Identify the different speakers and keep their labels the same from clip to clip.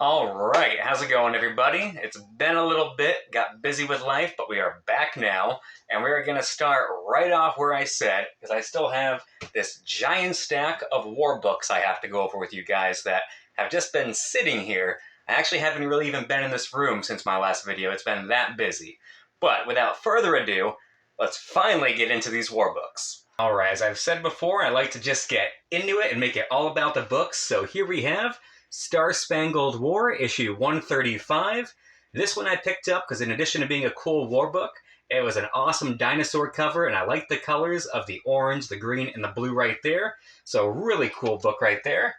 Speaker 1: Alright, how's it going, everybody? It's been a little bit, got busy with life, but we are back now, and we're going to start right off where I said, because I still have this giant stack of war books I have to go over with you guys that have just been sitting here. I actually haven't really even been in this room since my last video, it's been that busy. But without further ado, let's finally get into these war books. Alright, as I've said before, I like to just get into it and make it all about the books, so here we have Star-Spangled War, issue 135. This one I picked up because in addition to being a cool war book, it was an awesome dinosaur cover, and I like the colors of the orange, the green, and the blue right there. So really cool book right there.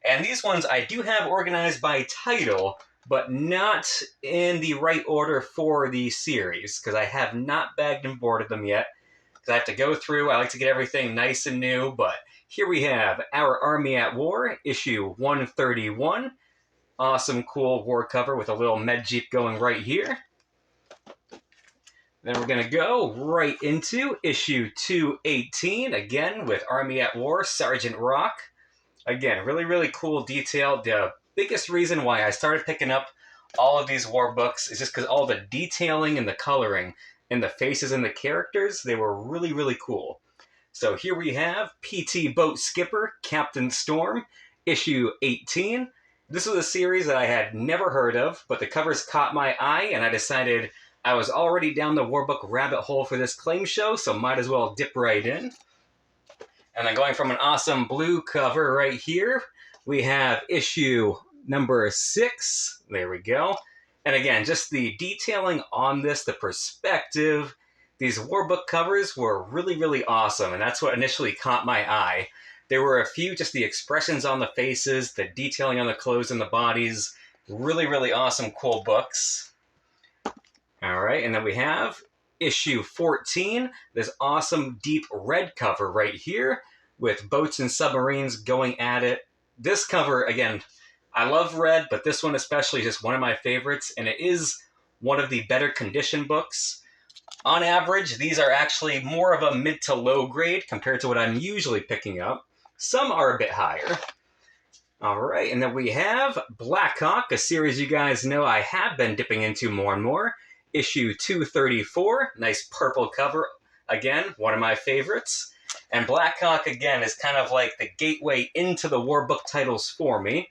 Speaker 1: And these ones I do have organized by title, but not in the right order for the series, because I have not bagged and boarded them yet. Because I have to go through, I like to get everything nice and new, but here we have Our Army at War, issue 131. Awesome, cool war cover with a little med jeep going right here. Then we're going to go right into issue 218, again with Army at War, Sergeant Rock. Again, really, really cool detail. The biggest reason why I started picking up all of these war books is just because all the detailing and the coloring and the faces and the characters, they were really, really cool. So here we have PT Boat Skipper, Captain Storm, issue 18. This was a series that I had never heard of, but the covers caught my eye, and I decided I was already down the warbook rabbit hole for this claim show, so might as well dip right in. And then going from an awesome blue cover right here, we have issue number 6. There we go. And again, just the detailing on this, the perspective. These warbook covers were really, really awesome, and that's what initially caught my eye. There were a few, just the expressions on the faces, the detailing on the clothes and the bodies. Really, really awesome, cool books. All right, and then we have issue 14, this awesome deep red cover right here with boats and submarines going at it. This cover, again, I love red, but this one especially is just one of my favorites, and it is one of the better condition books. On average, these are actually more of a mid to low grade compared to what I'm usually picking up. Some are a bit higher. All right, and then we have Black Hawk, a series you guys know I have been dipping into more and more. Issue 234, nice purple cover. Again, one of my favorites. And Black Hawk, again, is kind of like the gateway into the war book titles for me.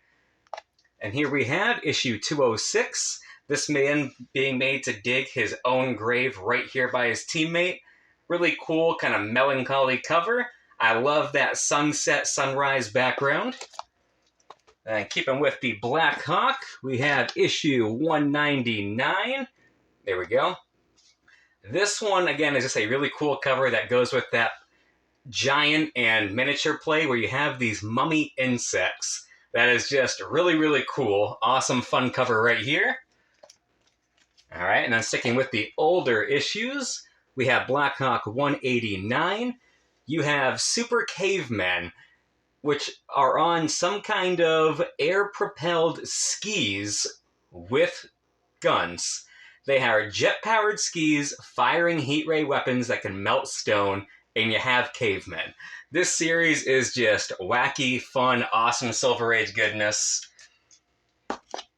Speaker 1: And here we have issue 206. This man being made to dig his own grave right here by his teammate. Really cool, kind of melancholy cover. I love that sunset, sunrise background. And keeping with the Black Hawk, we have issue 199. There we go. This one, again, is just a really cool cover that goes with that giant and miniature play where you have these mummy insects. That is just really, really cool. Awesome, fun cover right here. All right, and then sticking with the older issues, we have Black Hawk 189. You have Super Cavemen, which are on some kind of air-propelled skis with guns. They are jet-powered skis firing heat ray weapons that can melt stone, and you have cavemen. This series is just wacky, fun, awesome Silver Age goodness.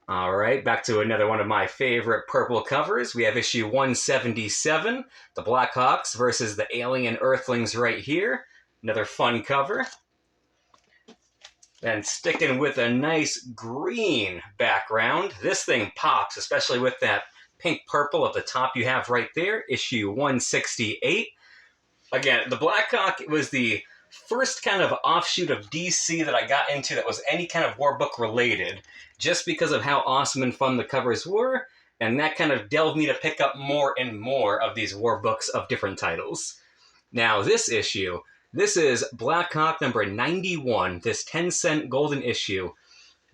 Speaker 1: All right, back to another one of my favorite purple covers. We have issue 177, the Black Hawks versus the Alien Earthlings right here. Another fun cover. Then sticking with a nice green background. This thing pops, especially with that pink-purple at the top you have right there. Issue 168. Again, the Black Hawk was the first kind of offshoot of DC that I got into that was any kind of war book related, just because of how awesome and fun the covers were, and that kind of delved me to pick up more and more of these war books of different titles. Now, this issue, this is Black Hawk number 91, this 10-cent golden issue.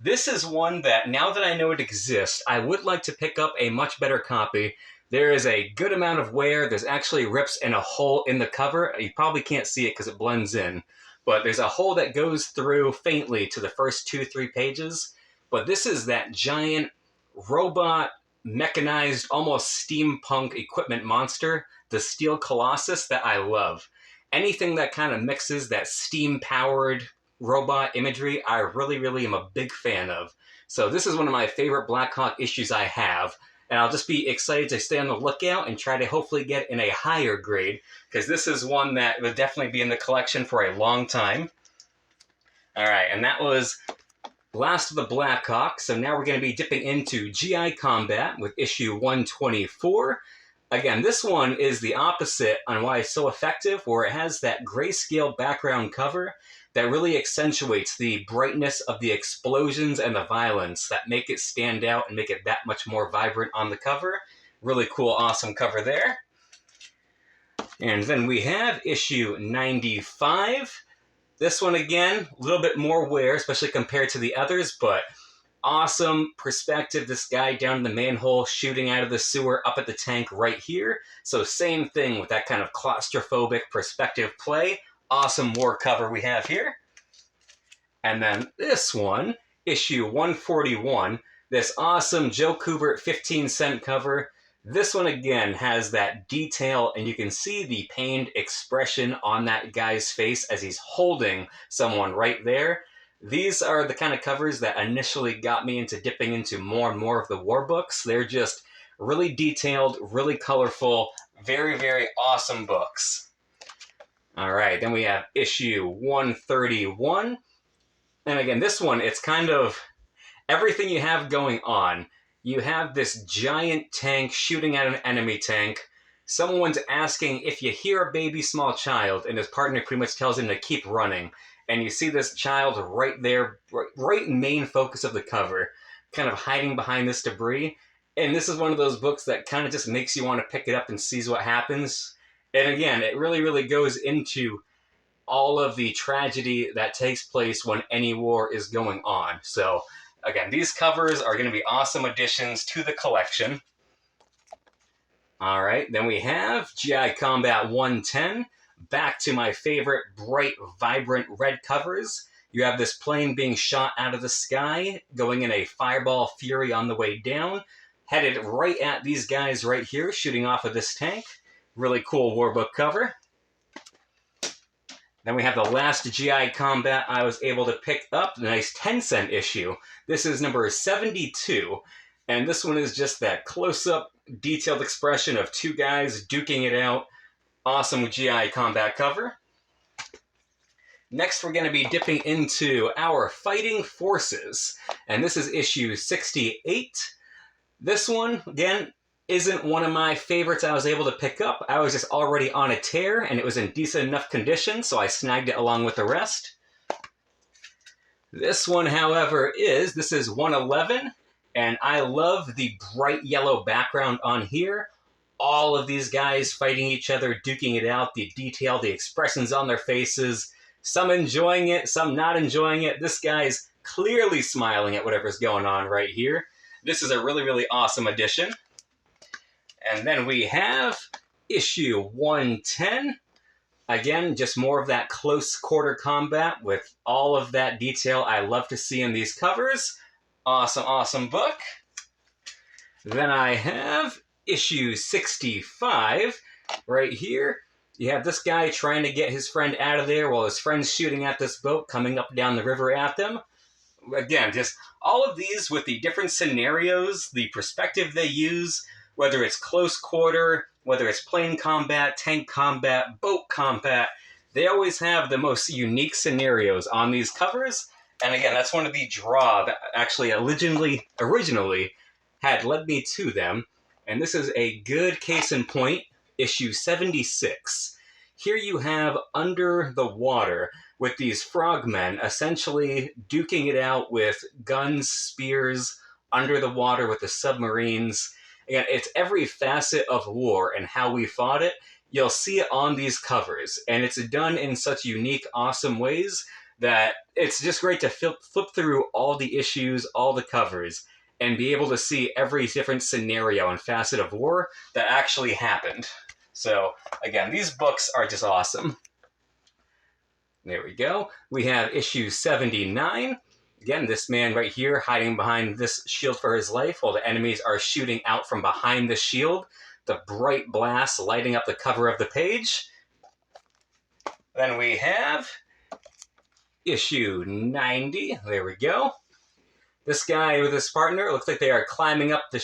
Speaker 1: This is one that, now that I know it exists, I would like to pick up a much better copy. There is a good amount of wear. There's actually rips and a hole in the cover. You probably can't see it because it blends in. But there's a hole that goes through faintly to the first 2-3 pages. But this is that giant robot, mechanized, almost steampunk equipment monster, the Steel Colossus, that I love. Anything that kind of mixes that steam-powered robot imagery, I really, really am a big fan of. So this is one of my favorite Blackhawk issues I have. And I'll just be excited to stay on the lookout and try to hopefully get in a higher grade, because this is one that will definitely be in the collection for a long time. All right, and that was last of the Blackhawk. So now we're going to be dipping into GI Combat with issue 124. Again, this one is the opposite on why it's so effective, where it has that grayscale background cover that really accentuates the brightness of the explosions and the violence that make it stand out and make it that much more vibrant on the cover. Really cool, awesome cover there. And then we have issue 95. This one, again, a little bit more wear, especially compared to the others, but awesome perspective. This guy down in the manhole shooting out of the sewer up at the tank right here. So same thing with that kind of claustrophobic perspective play. Awesome war cover we have here. And then this one, issue 141, this awesome Joe Kubert 15-cent cover. This one, again, has that detail, and you can see the pained expression on that guy's face as he's holding someone right there. These are the kind of covers that initially got me into dipping into more and more of the war books. They're just really detailed, really colorful, very, very awesome books. All right, then we have issue 131. And again, this one, it's kind of everything you have going on. You have this giant tank shooting at an enemy tank. Someone's asking if you hear a baby small child, and his partner pretty much tells him to keep running. And you see this child right there, right in main focus of the cover, kind of hiding behind this debris. And this is one of those books that kind of just makes you want to pick it up and see what happens. And again, it really, really goes into all of the tragedy that takes place when any war is going on. So again, these covers are going to be awesome additions to the collection. All right, then we have GI Combat 110. Back to my favorite bright, vibrant red covers. You have this plane being shot out of the sky, going in a fireball fury on the way down, headed right at these guys right here, shooting off of this tank. Really cool warbook cover. Then we have the last GI Combat I was able to pick up, the nice 10-cent issue. This is number 72, and this one is just that close-up, detailed expression of two guys duking it out. Awesome GI Combat cover. Next, we're going to be dipping into our Fighting Forces, and this is issue 68. This one, again, isn't one of my favorites I was able to pick up. I was just already on a tear, and it was in decent enough condition, so I snagged it along with the rest. This one, however, this is 111, and I love the bright yellow background on here. All of these guys fighting each other, duking it out, the detail, the expressions on their faces, some enjoying it, some not enjoying it. This guy's clearly smiling at whatever's going on right here. This is a really, really awesome addition. And then we have issue 110. Again, just more of that close quarter combat with all of that detail I love to see in these covers. Awesome, awesome book. Then I have issue 65 right here. You have this guy trying to get his friend out of there while his friend's shooting at this boat coming up down the river at them. Again, just all of these with the different scenarios, the perspective they use, whether it's close quarter, whether it's plane combat, tank combat, boat combat, they always have the most unique scenarios on these covers. And again, that's one of the draw that actually originally had led me to them. And this is a good case in point, issue 76. Here you have Under the Water with these frogmen essentially duking it out with guns, spears, under the water with the submarines. Again, it's every facet of war and how we fought it. You'll see it on these covers, and it's done in such unique, awesome ways that it's just great to flip through all the issues, all the covers, and be able to see every different scenario and facet of war that actually happened. So, again, these books are just awesome. There we go. We have issue 79. Again, this man right here hiding behind this shield for his life while the enemies are shooting out from behind the shield. The bright blast lighting up the cover of the page. Then we have issue 90. There we go. This guy with his partner looks like they are climbing up the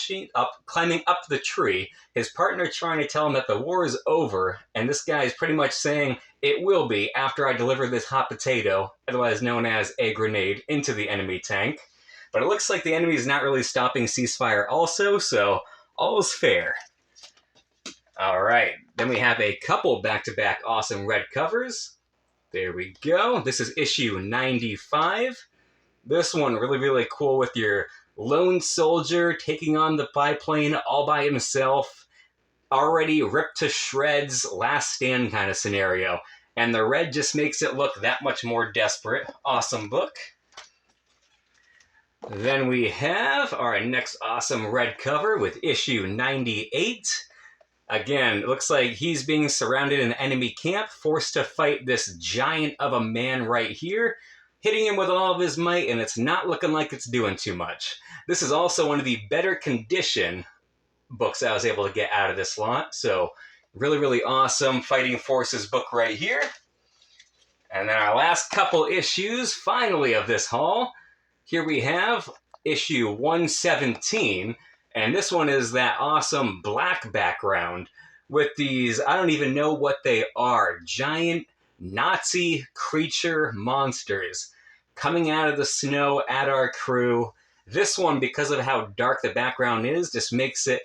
Speaker 1: tree. His partner trying to tell him that the war is over, and this guy is pretty much saying it will be after I deliver this hot potato, otherwise known as a grenade, into the enemy tank. But it looks like the enemy is not really stopping ceasefire also, so all's fair. All right, then we have a couple back-to-back awesome red covers. There we go. This is issue 95. This one really, really cool with your lone soldier taking on the biplane all by himself, already ripped to shreds, last stand kind of scenario. And the red just makes it look that much more desperate. Awesome book. Then we have our next awesome red cover with issue 98. Again, it looks like he's being surrounded in an enemy camp, forced to fight this giant of a man right here, hitting him with all of his might, and it's not looking like it's doing too much. This is also one of the better condition books I was able to get out of this lot, so really, really awesome Fighting Forces book right here. And then our last couple issues, finally, of this haul. Here we have issue 117, and this one is that awesome black background with these, I don't even know what they are, giant Nazi creature monsters coming out of the snow at our crew. This one, because of how dark the background is, just makes it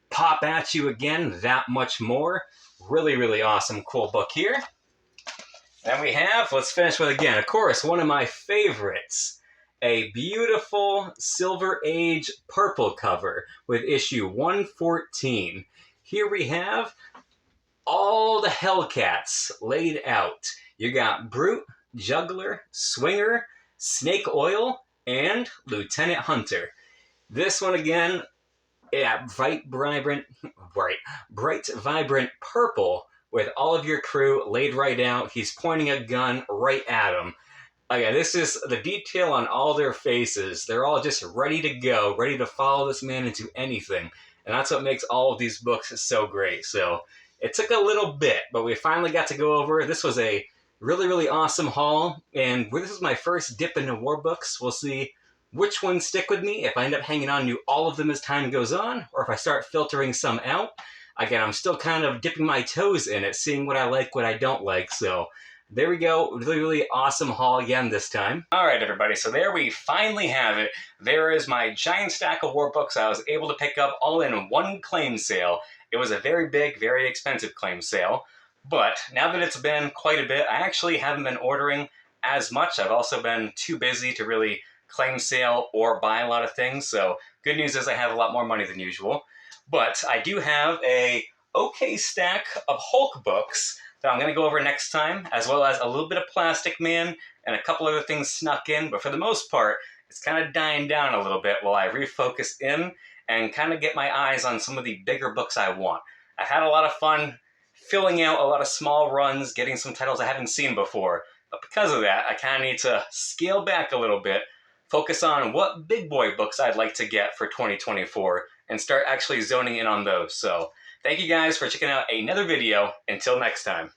Speaker 1: pop at you again that much more. Really, really awesome, cool book here. Then we have, let's finish with, again, of course, one of my favorites, a beautiful Silver Age purple cover with issue 114. Here we have all the Hellcats laid out. You got Brute, Juggler, Swinger, Snake Oil, and Lieutenant Hunter. This one again, yeah, bright, vibrant purple with all of your crew laid right out. He's pointing a gun right at him. Again, this is the detail on all their faces. They're all just ready to go, ready to follow this man into anything. And that's what makes all of these books so great. So it took a little bit, but we finally got to go over. This was a really, really awesome haul, and this is my first dip into war books. We'll see which ones stick with me, if I end up hanging on to all of them as time goes on, or if I start filtering some out. Again, I'm still kind of dipping my toes in it, seeing what I like, what I don't like, so there we go. Really, really awesome haul again this time. All right, everybody, so there we finally have it. There is my giant stack of war books I was able to pick up all in one claim sale. It was a very big, very expensive claim sale. But now that it's been quite a bit, I actually haven't been ordering as much. I've also been too busy to really claim sale or buy a lot of things. So good news is I have a lot more money than usual. But I do have a okay stack of Hulk books that I'm going to go over next time, as well as a little bit of Plastic Man and a couple other things snuck in. But for the most part, it's kind of dying down a little bit while I refocus in and kind of get my eyes on some of the bigger books I want. I've had a lot of fun filling out a lot of small runs, getting some titles I haven't seen before. But because of that, I kind of need to scale back a little bit, focus on what big boy books I'd like to get for 2024, and start actually zoning in on those. So thank you guys for checking out another video. Until next time.